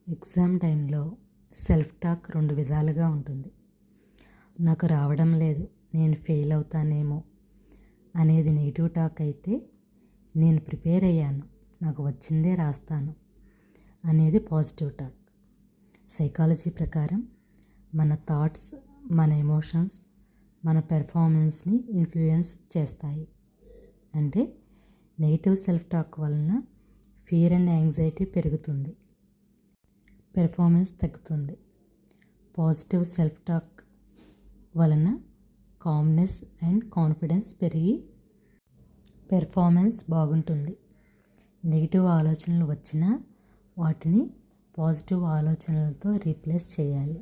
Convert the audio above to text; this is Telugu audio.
ఎగ్జామ్ టైంలో సెల్ఫ్ టాక్ రెండు విధాలుగా ఉంటుంది. నాకు రావడం లేదు, నేను ఫెయిల్ అవుతానేమో అనేది నెగిటివ్ టాక్ అయితే, నేను ప్రిపేర్ అయ్యాను, నాకు వచ్చిందే రాస్తాను అనేది పాజిటివ్ టాక్. సైకాలజీ ప్రకారం మన థాట్స్, మన ఎమోషన్స్ మన పెర్ఫార్మెన్స్ని ఇన్ఫ్లుయెన్స్ చేస్తాయి. అంటే నెగిటివ్ సెల్ఫ్ టాక్ వలన ఫియర్ అండ్ యాంగ్జైటీ పెరుగుతుంది, పెర్ఫార్మెన్స్ తగ్గుతుంది. పాజిటివ్ సెల్ఫ్ టాక్ వలన కామ్నెస్ అండ్ కాన్ఫిడెన్స్ పెరిగి పెర్ఫార్మెన్స్ బాగుంటుంది. నెగిటివ్ ఆలోచనలు వచ్చినా వాటిని పాజిటివ్ ఆలోచనలతో రీప్లేస్ చేయాలి.